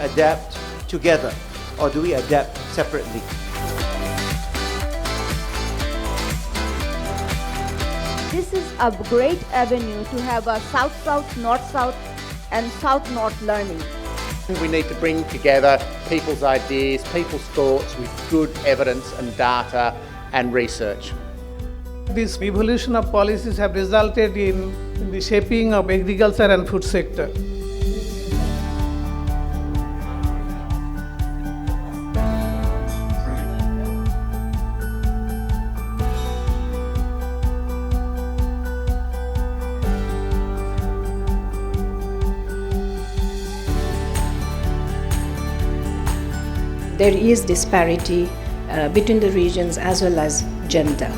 adapt together, or do we adapt separately? This is a great avenue to have a South-South, North-South and South-North learning. We need to bring together people's ideas, people's thoughts with good evidence and data and research. This evolution of policies have resulted in the shaping of agriculture and food sector. There is disparity between the regions as well as gender.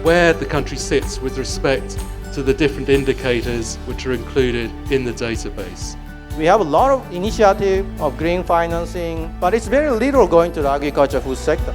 Where the country sits with respect to the different indicators which are included in the database. We have a lot of initiative of green financing, but it's very little going to the agriculture food sector.